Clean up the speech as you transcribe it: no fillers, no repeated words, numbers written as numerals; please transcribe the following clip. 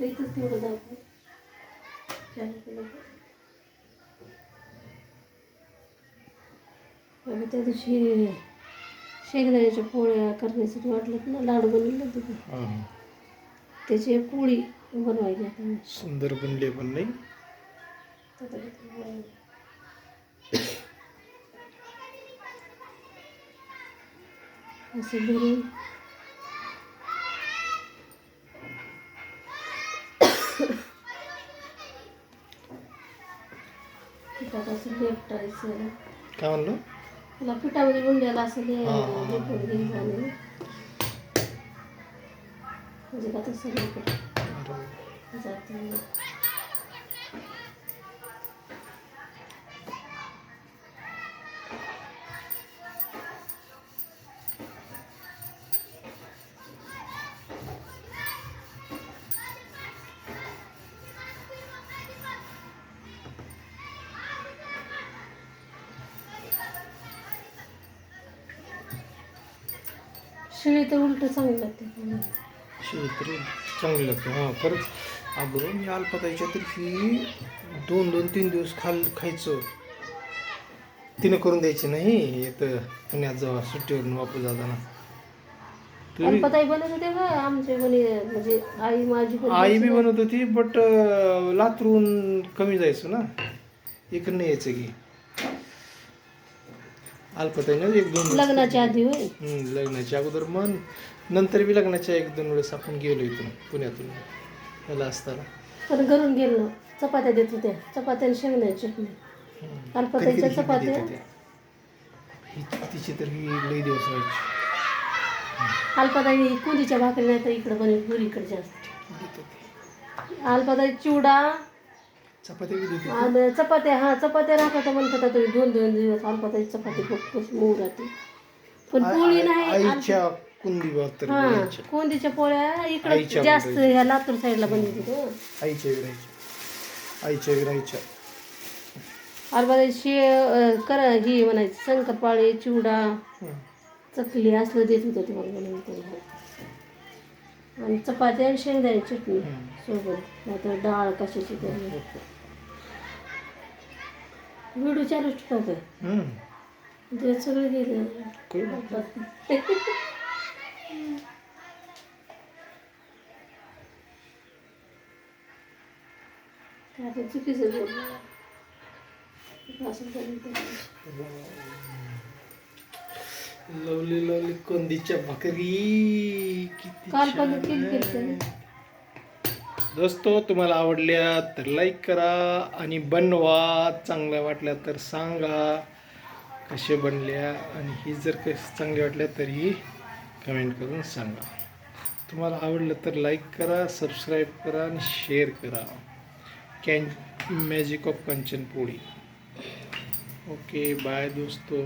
इथंच तेवढं दाखव. त्या दिवशी शेंगदाण्याच्या पोळ्या करण्यासाठी वाटलं ना, लाडू बनवले होते. त्याची एक पोळी बनवायची आता. सुंदर बनले पण नाही. असे भरून पिठात असं लेपटायचं. काय म्हणलं? तुला पिठामध्ये गुंड्याला असं लेपून घ्यायचं आणि म्हणजे का तसं जाते. शिळी तर उलट चांगली लागते. शिळी तर चांगली लागते. हां खरंच. अगं मी अल्पताईच्या तर्फी 2-3 दिवस खायचं. तिनं करून द्यायची नाही इथं पुण्यात जेव्हा सुट्टीवरून वापस जाताना. अल्पताई बनत होते का आमचे म्हणजे आई माझी आई बी बनवत होती, बट लातरून कमी जायचं ना, इकडं नाही यायचं की. अल्पताईनं 1-2 लग्नाच्या आधी होय. लग्नाच्या अगोदर मग नंतर बी लग्नाच्या 1-2 वेळेस आपण गेलो इथून पुण्यातून याला असताना. पण घरून गेलो चपात्या देत होत्या. चपात्या आणि शेंगदाण्याची चटणी. अल्पताईच्या चपात्या. तिची तर ही लई दिवस राहायची. अल्पताई कुंदीच्या भाकरी नाही तर इकडं पण पुरीकडे जास्त. अल्पताई चिवडा चपात्या बी देते. आणि चपात्या चपात्या राहतात म्हणतात आता 2-2 दिवस. अल्पताई चपाती खूप मऊ राहते. पण पोळी नाही. आईच्या कुंदी कोंदीच्या पोळ्या इकडे जास्त ह्या लातूर साईडला बनवते. आईच्या विरायच्या अल्पताई ही म्हणायची शंकरपाळे चिवडा चकली असलं देत होतं ते मला बनवून. आणि चपात्या आणि शेंगदाण्याची चटणी सोबत, नाहीतर डाळ कशाची तरी. व्हिडिओ चालूच ठेवतोय. ते सगळे गेले. काय चुकीचं बोललं असं लवली लवली कोंदीच्या भाकरी किती. दोस्तो तुम्हाला आवडल्या तर लाईक करा आणि बनवा. चांगल्या वाटल्या तर सांगा कसे बनल्या, आणि ही जर चांगल्या वाटल्या तरी कमेंट करून सांगा. तुम्हाला आवडलं तर लाईक करा, सबस्क्राईब करा आणि शेअर करा. Magic of kanchanpoli. Okay bye दोस्तों.